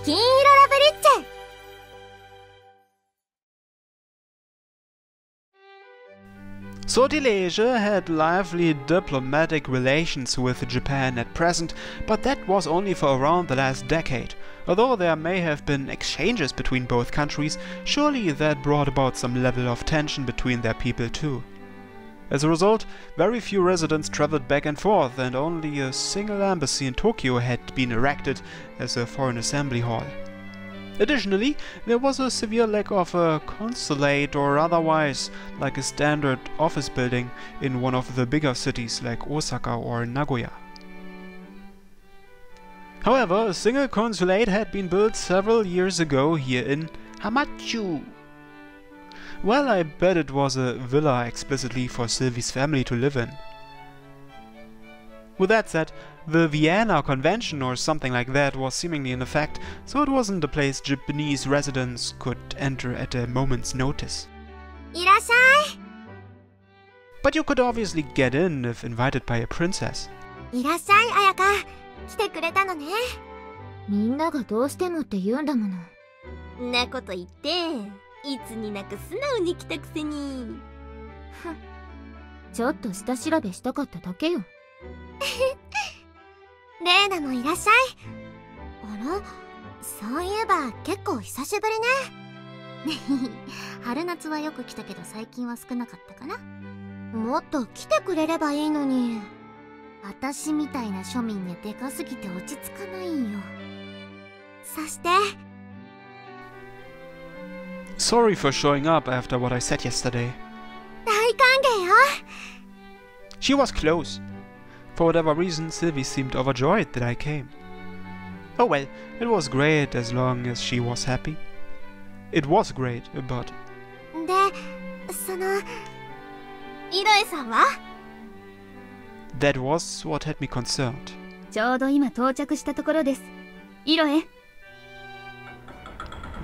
金色ラブリッチ。 Sortilege had lively diplomatic relations with Japan at present, but that was only for around the last decade. Although there may have been exchanges between both countries, surely that brought about some level of tension between their people too. As a result, very few residents traveled back and forth, and only a single embassy in Tokyo had been erected as a foreign assembly hall. Additionally, there was a severe lack of a consulate or otherwise like a standard office building in one of the bigger cities like Osaka or Nagoya. However, a single consulate had been built several years ago here in Hamachu. Well, I bet it was a villa explicitly for Silvie's family to live in. With that said, the Vienna Convention or something like that was seemingly in effect, so it wasn't a place Japanese residents could enter at a moment's notice. いらっしゃい。 But you could obviously get in if invited by a princess. いらっしゃい、彩香。来てくれたのね。みんながどうしてもって言うんだもの。んなこと言って、いつになく素直に来たくせに。ちょっと下調べしたかっただけよ。レーナもいらっしゃい。あら、そういえば結構久しぶりね。春夏はよく来たけど最近は少なかったかな。もっと来てくれればいいのに。私みたいな庶民にでかすぎて落ち着かないよ。そして Sorry for showing up after what I said yesterday. 大歓迎よ。 She was close. For whatever reason, Silvie seemed overjoyed that I came. Oh well, it was great as long as she was happy. It was great, but... で、その... イロエさんは? That was what had me concerned. ちょうど今到着したところです。イロエ。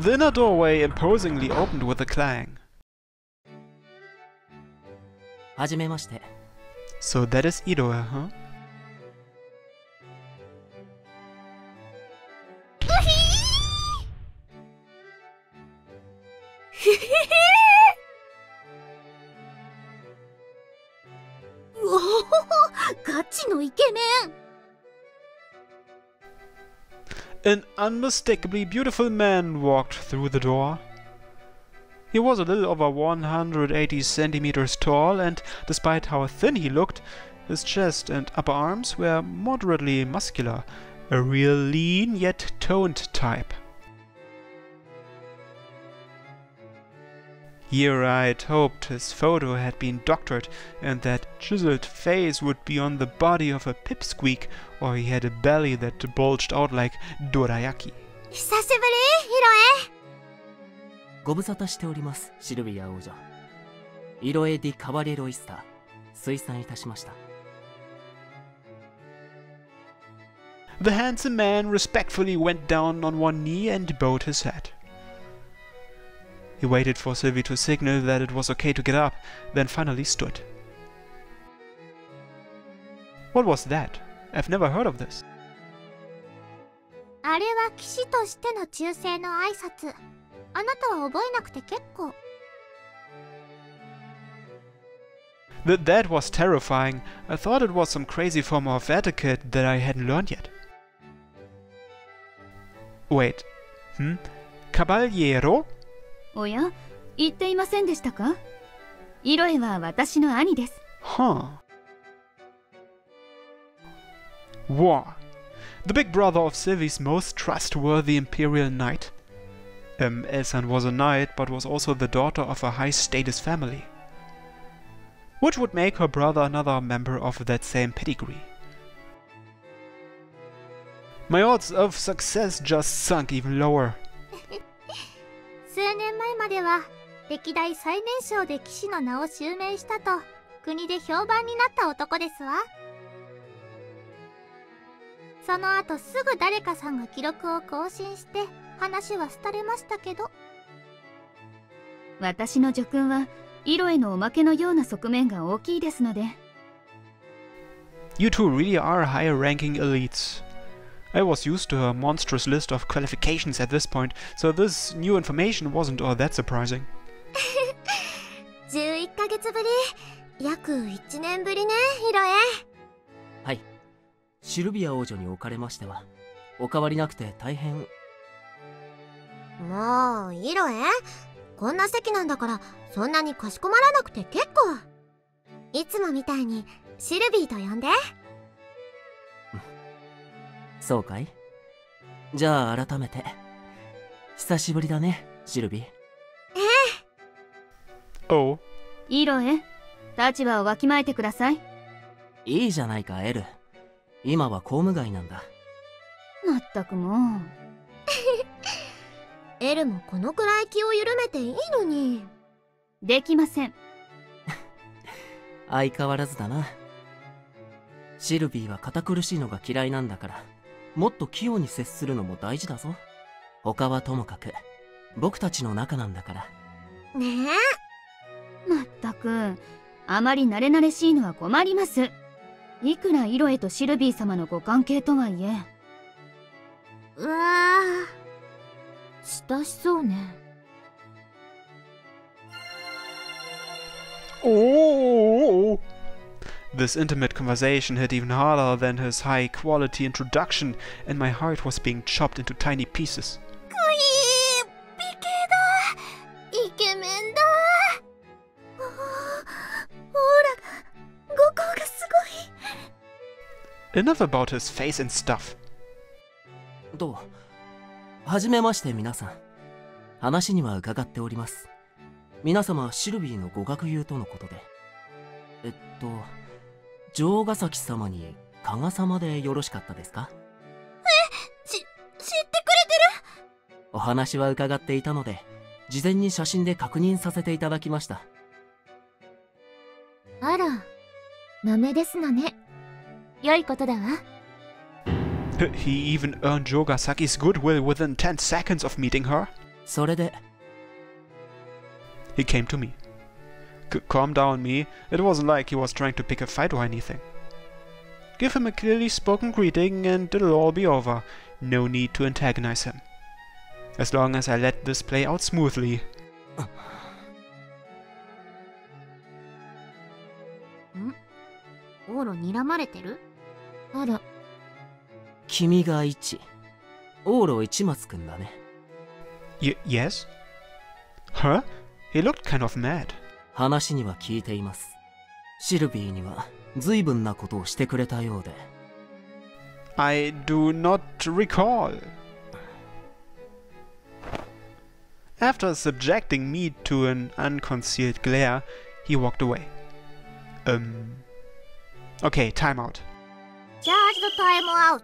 The inner doorway imposingly opened with a clang. はじめまして。 So that is Iroha, huh? An unmistakably beautiful man walked through the door. He was a little over 180 centimeters tall, and despite how thin he looked, his chest and upper arms were moderately muscular, a real lean yet toned type. Here I'd hoped his photo had been doctored and that chiseled face would be on the body of a pipsqueak, or he had a belly that bulged out like dorayaki. 久しぶり、ヒロエ。 ご無沙汰しております、シルビア王女。イロエ・ディ・カバレロイスタ、推薦いたしました。 The handsome man respectfully went down on one knee and bowed his head. He waited for Silvie to signal that it was okay to get up, then finally stood. What was that? I've never heard of this. あれは騎士としての忠誠の挨拶。あなたは覚えなくて結構。 That was terrifying. I thought it was some crazy form of etiquette that I hadn't learned yet. Wait. Caballero? おや、言っていませんでしたか？イロエは私の兄です。Huh. War. The big brother of Silvie's most trustworthy imperial knight. Elsan was a knight, but was also the daughter of a high-status family, which would make her brother another member of that same pedigree. My odds of success just sunk even lower. 数年前までは歴代最年少で騎士の名を襲名したと国で評判になった男ですわ。その後すぐ誰かさんが記録を更新して話は廃れましたけど。私の叙勲はイロエのおまけのような側面が大きいですので。 You two really are higher-ranking elites. I was used to her monstrous list of qualifications at this point, so this new information wasn't all that surprising. 11ヶ月ぶり、約1年ぶりね、ヒロエ。はい。シルビア王女におかれましては、お変わりなくて大変。もう、ヒロエ、こんな席なんだから、そんなにかしこまらなくて結構。いつもみたいに、シルビーと呼んで。そうかい？じゃあ改めて。久しぶりだね、シルビー。Oh. イロエ、立場をわきまえてください。いいじゃないか、エル。今は公務外なんだ。まったくもう。エルもこのくらい気を緩めていいのに。できません。相変わらずだな。シルビーは堅苦しいのが嫌いなんだから、もっと器用に接するのも大事だぞ。他はともかく、僕たちの仲なんだから。ねえ。まったく、あまり慣れ慣れしいのは困ります。いくらイロエとシルビー様のご関係とはいえ。うわぁ、親しそうね。Oh! This intimate conversation hit even harder than his high-quality introduction, and my heart was being chopped into tiny pieces. 美形だ。イケメンだ。オーラが、五光がすごい。 Enough about his face and stuff. どう？はじめまして皆さん。話には伺っております。皆様、シルビーのご学友とのことで。城ヶ崎様に加賀様でよろしかったですか？知ってくれてる？お話は伺っていたので、事前に写真で確認させていただきました。あら、豆ですのね。良いことだわ。He even earned Jogasaki's goodwill within 10 seconds of meeting her. それで He came to me. Calm down, me. It wasn't like he was trying to pick a fight or anything. Give him a clearly spoken greeting and it'll all be over. No need to antagonize him. As long as I let this play out smoothly. オーロ睨まれてる？あら。君が一オーロ市松くんだね。Yes? Huh? He looked kind of mad. 話には聞いています。シルビーには随分なことをしてくれたようで。I do not recall. After subjecting me to an unconcealed glare, he walked away. Okay, time out. Charge the time out.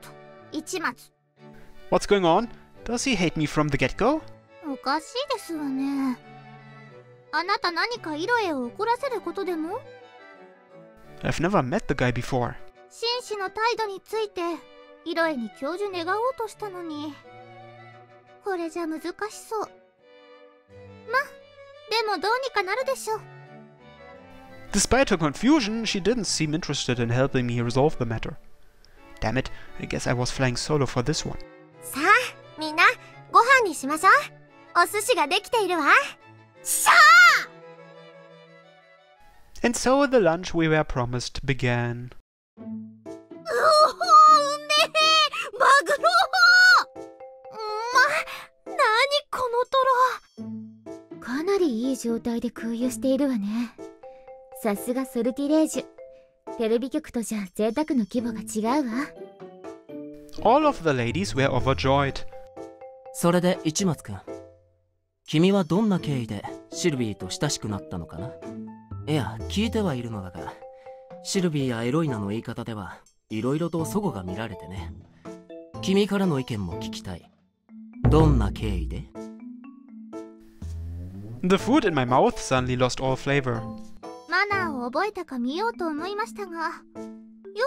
市松。What's going on? Does he hate me from the get-go? おかしいですわね。あなた何かイロエを怒らせることでも？ I've never met the guy before. 紳士の態度についてイロエに教授願おうとしたのに、これじゃ難しそう。ま、でもどうにかなるでしょう。Despite her confusion, she didn't seem interested in helping me resolve the matter. Damn it, I guess I was flying solo for this one. さあ、みんな、ご飯にしましょう。お寿司ができているわ。しゃー！ And so the lunch we were promised began. うおー、うめえ！マグロ！なにこのトロ！かなりいい状態で空輸しているわね。さすがソルティレージュ。テレビ局とじゃ贅沢の規模が違うわ。All of the ladies were overjoyed. それで市松くん、君はどんな経緯でシルビーと親しくなったのかな？いや、聞いてはいるのだが、シルビーやエロイナの言い方ではいろいろと齟齬が見られてね。君からの意見も聞きたい。どんな経緯で？ The food in my mouth suddenly lost all flavor. マナーを覚えたか見ようと思いましたが、よ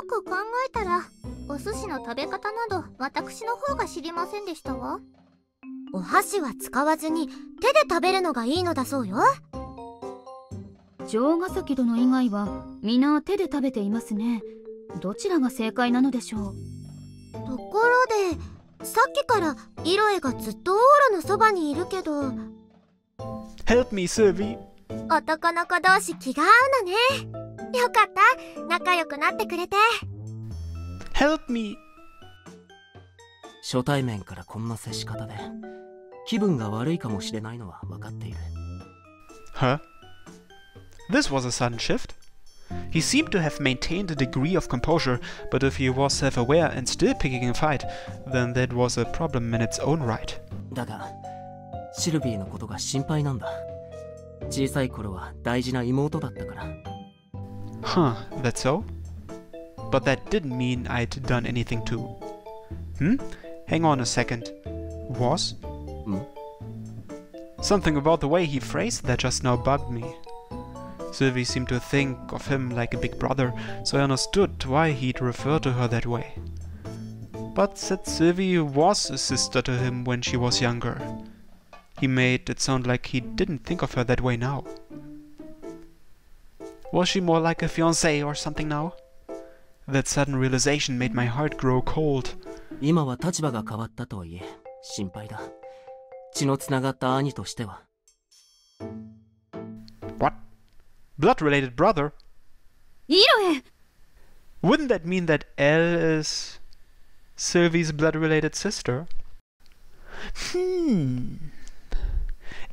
く考えたらお寿司の食べ方など私の方が知りませんでしたわ。お箸は使わずに手で食べるのがいいのだそうよ。城ヶ崎殿以外は皆手で食べていますね。どちらが正解なのでしょう？ところでっきからイロエがずっとオーロのそばにいるけど。 Help me, Silvie. 男の子同士気が合うのね。よかった、仲良くなってくれて。 Help me. 初対面からこんな接し方で気分が悪いかもしれないのは分かっている。 Huh? This was a sudden shift. He seemed to have maintained a degree of composure, but if he was self-aware and still picking a fight, then that was a problem in its own right. だがシルビーのことが心配なんだ。小さい頃は大事な妹だったから。 Huh, that's so? But that didn't mean I'd done anything to... Hang on a second. Was? Something about the way he phrased that just now bugged me. Silvie seemed to think of him like a big brother, so I understood why he'd refer to her that way. But that Silvie was a sister to him when she was younger. He made it sound like he didn't think of her that way now. Was she more like a fiancée or something now? That sudden realization made my heart grow cold. 今は立場が変わったとはいえ心配だ。血のつながった兄としては。 What? Blood-related brother? イロエ Wouldn't that mean that Elle is Sylvie's blood-related sister?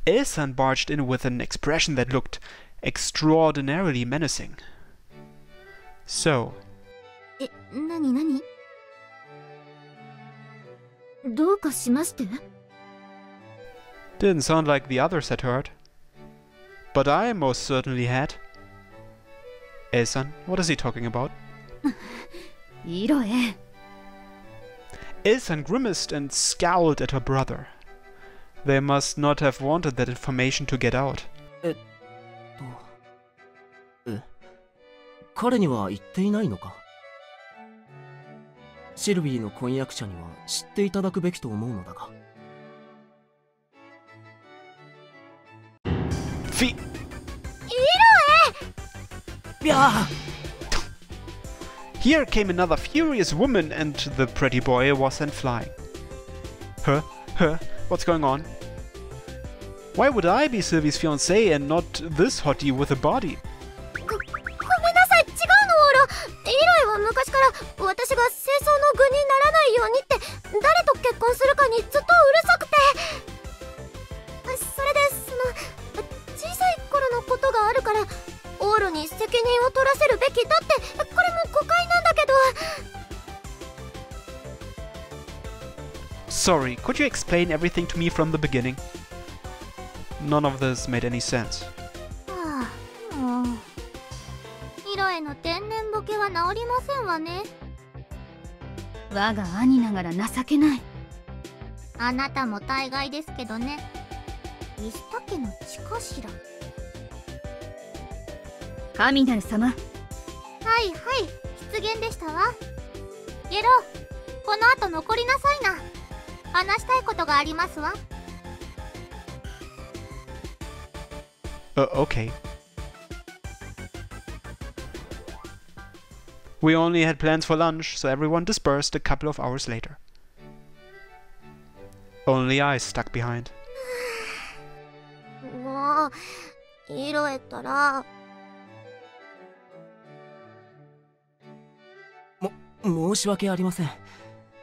Elsan barged in with an expression that looked extraordinarily menacing. So... なにどうかしまして？ Didn't sound like the others had heard. But I most certainly had. Elsan, what is he talking about? イロエ Elsan grimaced and scowled at her brother. They must not have wanted that information to get out. 彼には言っていないのか？シルビーの婚約者には知っていただくべきと思うのだが。Fi... イロエ Yeah! Here came another furious woman and the pretty boy was sent flying. Huh? What's going on? Why would I be Sylvie's fiancé and not this hottie with a body? ごめんなさい、違うのオーロ。イロエは昔から私が清掃の具にならないようにって誰と結婚するかにずっとうるさくて。それで小さい頃のことがあるからオーロに責任を取らせるべきだって、これも誤解なんだけど。 Sorry, could you explain everything to me from the beginning? None of this made any sense. もうイロエの天然ボケは治りませんわね。我が兄ながら情けない。あなたも大概ですけどね。石田家の血かしら。神なる様。はいはい、失言でしたわ。ゲロ、この後残りなさいな。話したいことがありますわ。Okay. We only had plans for lunch, so everyone dispersed a couple of hours later. Only I stuck behind. もう、イロエったら。申し訳ありません。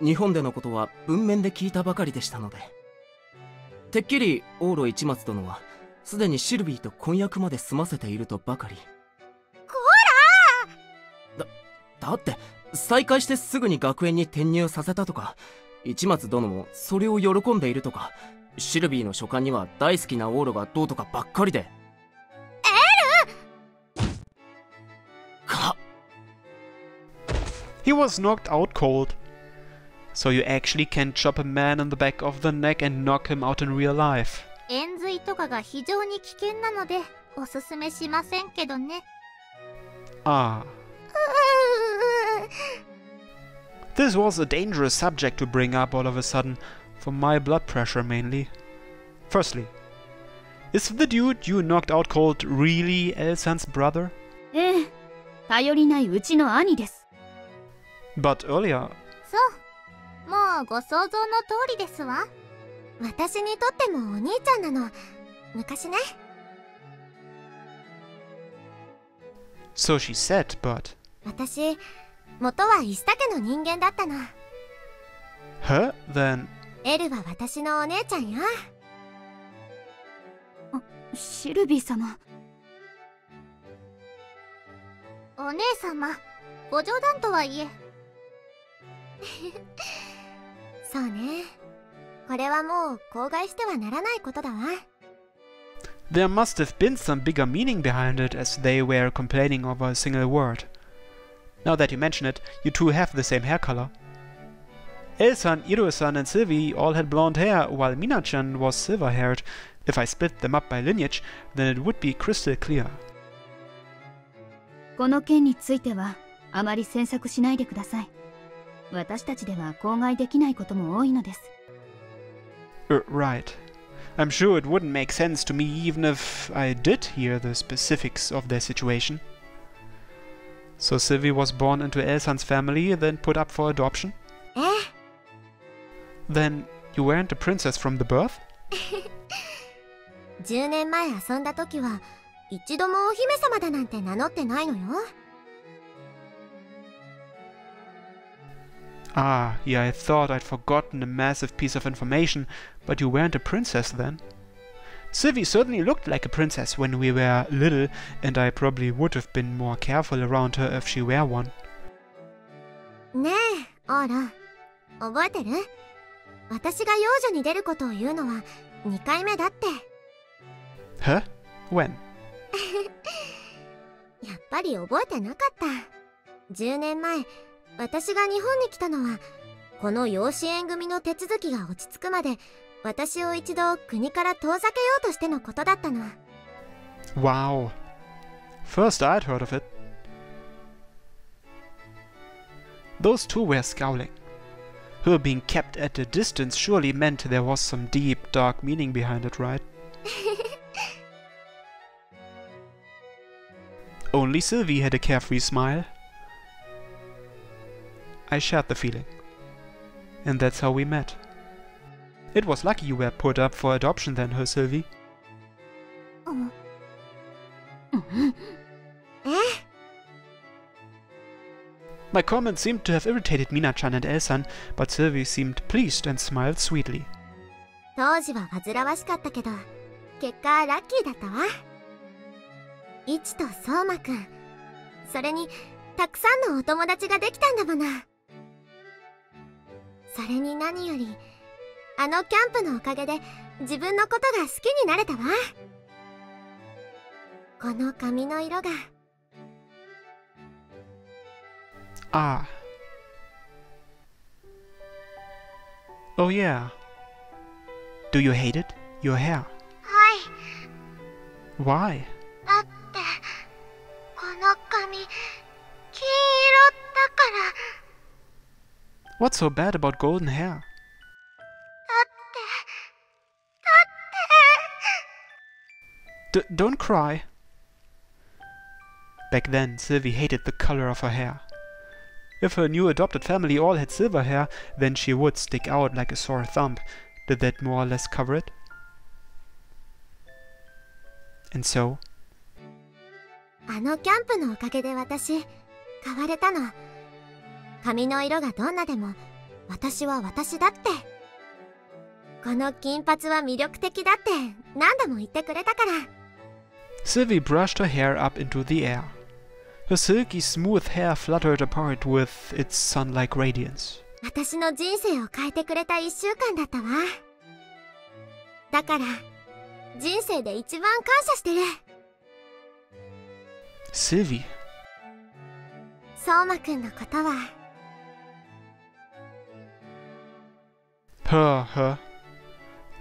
日本でのことは文面で聞いたばかりでしたので。てっきりオーロ一松殿はすでにシルビーと婚約まで済ませているとばかり。こだって再会してすぐに学園に転入させたとか、一松殿もそれを喜んでいるとか、シルビーの書簡には大好きなオーロがどうとかばっかりで。He was knocked out cold. So you actually can chop a man in the back of the neck and knock him out in real life. 円髄とかが非常に危険なのでおすすめしませんけどね。Ah. This was a dangerous subject to bring up all of a sudden, for my blood pressure mainly. Firstly, is the dude you knocked out cold really Elsan's brother? ええ、頼りないうちの兄です。But earlier... そう、ももうご想像の通りですわ。私にとってもお兄ちゃんなの。昔ね。So she said, but... 私、元は石田家の人間だったの。Her? Then... エルは私のお姉ちゃんよ。シルビー様。お姉様、ご冗談とはいえ。そうね。これはもう口外してはならないことだわ。There must have been some bigger meaning behind it, as they were complaining over a single word. Now that you mention it, you two have the same hair color. El-san, Iro-san and Silvie all had blonde hair, while Mina-chan was silver-haired. If I split them up by lineage, then it would be crystal clear. この件についてはあまり詮索しないでください。私たちでは口外できないことも多いのです。Right. I'm sure it wouldn't make sense to me even if I did hear the specifics of their situation. So Silvie was born into El-san's family, then put up for adoption? ええ。Then you weren't a princess from the birth? 10年前遊んだ時は一度もお姫様だなんて名乗ってないのよ。Ah, yeah, I thought I'd forgotten a massive piece of information, but you weren't a princess then. Silvie certainly looked like a princess when we were little, and I probably would have been more careful around her if she were one. ねえ、オーラ、覚えてる？私が幼女に出ることを言うのは2回目だって。Huh? When? やっぱり覚えてなかった。10年前、私が日本に来たのはこの養子縁組の手続きが落ち着くまで私を一度国から遠ざけようとしてのことだったの。 Wow. First I'd heard of it. Those two were scowling. Her being kept at a distance surely meant there was some deep, dark meaning behind it, right? Only Silvie had a carefree smile. I shared the feeling. And that's how we met. It was lucky you were put up for adoption then, her Silvie. え？ My comment seemed to have irritated Mina-chan and El-san, but Silvie seemed pleased and smiled sweetly. 当時は煩わしかったけど結果ラッキーだったわ。イチと相馬くん、それにたくさんのお友達ができたんだもの。それに何よりあのキャンプのおかげで自分のことが好きになれたわ。この髪の色が。 Ah. Oh yeah. Do you hate it? Your hair? はい。 Why? だってこの髪金色だから。 What's so bad about golden hair? だって Don't cry. Back then, Silvie hated the color of her hair. If her new adopted family all had silver hair, then she would stick out like a sore thumb. Did that more or less cover it? And so? あのキャンプのおかげで私変われたの。髪の色がどんなでも私は私だって。この金髪は魅力的だって何度も言ってくれたから。 Silvie brushed her hair up into the air. Her silky smooth hair fluttered apart with its sun-like radiance. 私の人生を変えてくれた1週間だったわ。だから人生で一番感謝してる。 Silvie. 相馬くんのことは。 Her.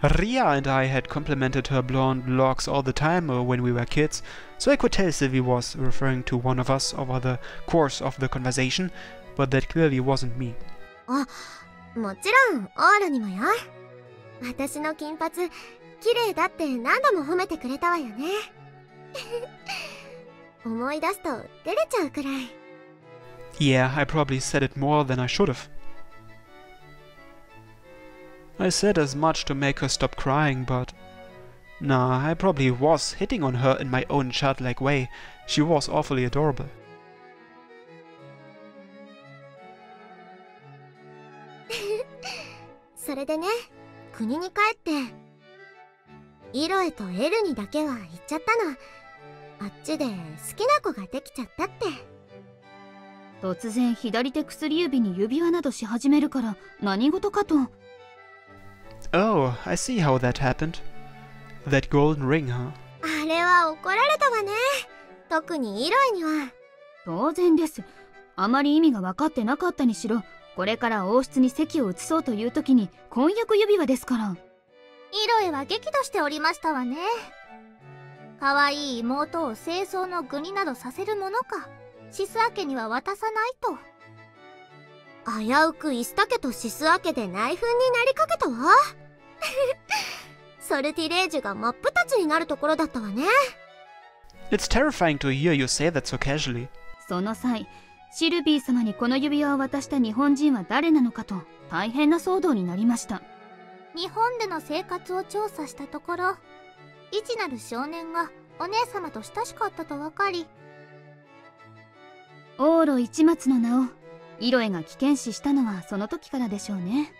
Ria and I had complimented her blonde locks all the time when we were kids, so I could tell Silvie was referring to one of us over the course of the conversation, but that clearly wasn't me. あ、もちろんオーラにもよ。私の金髪綺麗だって何度も褒めてくれたわよね。思い出すと照れちゃうくらい。 Yeah, I probably said it more than I should have. I said as much to make her stop crying, but... Nah, I probably was hitting on her in my own childlike way. She was awfully adorable. それでね、国に帰ってイロエとエルにだけは行っちゃったの。あっちで好きな子ができちゃったって。突然左手薬指に指輪などし始めるから何事かと。Oh, I see how that happened. That golden ring, huh? あれは怒られたわね。特にイロエには。当然です。あまり意味が分かってなかったにしろ、これから王室に席を移そうという時に婚約指輪ですから。イロエは激怒しておりましたわね。可愛い妹を清掃の具になどさせるものか。シスア家には渡さないと。危うくイスタ家とシスア家で内紛になりかけたわ。ソルティレージュが真っ二つになるところだったわね。It's terrifying to hear you say that so casually. その際、シルビー様にこの指輪を渡した日本人は誰なのかと大変な騒動になりました。日本での生活を調査したところ、いちなる少年がお姉様と親しかったと分かり、往路一松の名をイロエが危険視したのはその時からでしょうね。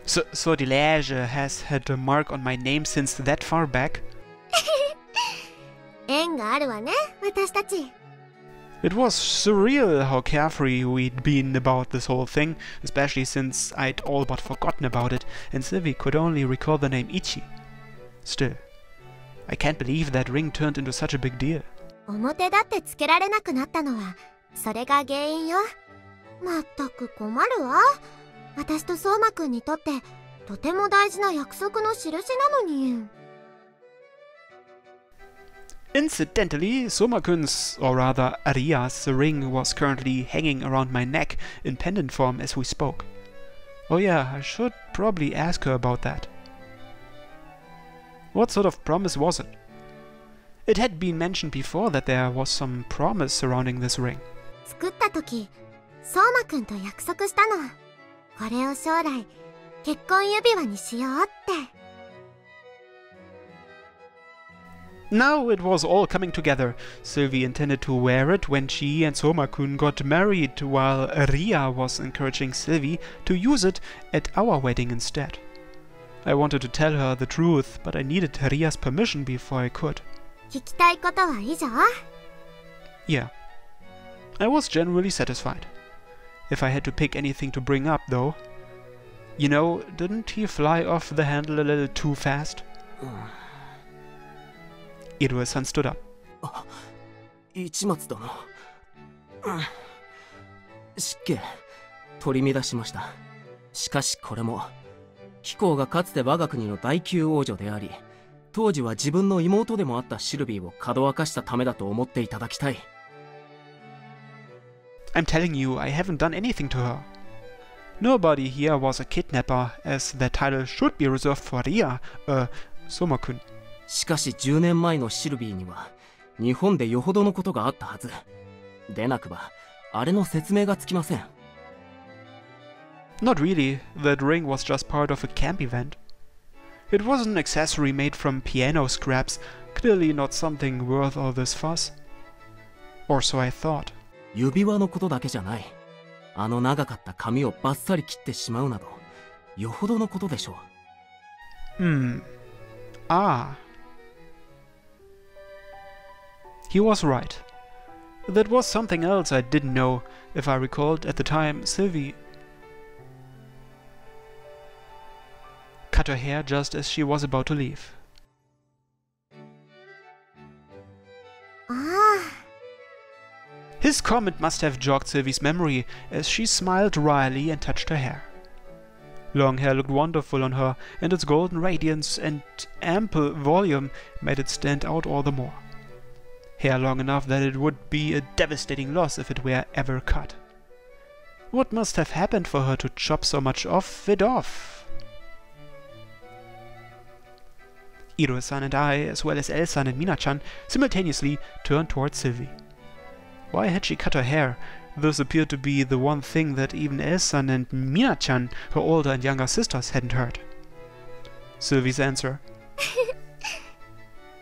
So Loveriche has had a mark on my name since that far back? 縁があるわね、私たち。It was surreal how carefree we'd been about this whole thing, especially since I'd all but forgotten about it, and Silvie could only recall the name Ichi. Still, I can't believe that ring turned into such a big deal. 表だってつけられなくなったのはそれが原因よ。まったく困るわ。私と相馬くんにとってとても大事な約束の印なのに。Incidentally, Somakun's, or rather Aria's, ring was currently hanging around my neck in pendant form as we spoke. Oh yeah, I should probably ask her about that. What sort of promise was it? It had been mentioned before that there was some promise surrounding this ring. 作った時、相馬くんと約束したの。これを将来結婚指輪にしようって。Now it was all coming together. Silvie intended to wear it when she and Somakun got married, while Ria was encouraging Silvie to use it at our wedding instead. I wanted to tell her the truth, but I needed Ria's permission before I could. 聞きたいことは以上？ Yeah. I was generally satisfied. If I had to pick anything to bring up, though... You know, didn't he fly off the handle a little too fast? Iroha-san stood up. 一松殿。失敬、取り乱しました。しかしこれも、貴公がかつて我が国の第9王女であり、当時は自分の妹でもあったシルビーをかどわかしたためだと思っていただきたい。I'm telling you, I haven't done anything to her. Nobody here was a kidnapper, as that title should be reserved for Ria, Somakun. しかし10年前のシルビーには日本でよほどのことがあったはず。でなくばあれの説明がつきません。Not really. That ring was just part of a camp event. It was an accessory made from piano scraps, clearly not something worth all this fuss. Or so I thought. 指輪のことだけじゃない。あの長かった髪をバッサリ切ってしまうなどよほどのことでしょう。Ah. He was right. That was something else I didn't know. If I recalled at the time, Silvie cut her hair just as she was about to leave. ああ。 His comment must have jogged Silvie's memory as she smiled wryly and touched her hair. Long hair looked wonderful on her, and its golden radiance and ample volume made it stand out all the more. Hair long enough that it would be a devastating loss if it were ever cut. What must have happened for her to chop so much of it off? Iroha-san and I, as well as El-san and Mina-chan, simultaneously turned towards Silvie. Why had she cut her hair? This appeared to be the one thing that even El-san and Mina-chan, her older and younger sisters, hadn't heard. Silvie's answer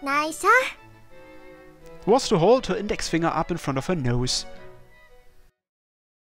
内緒 was to hold her index finger up in front of her nose.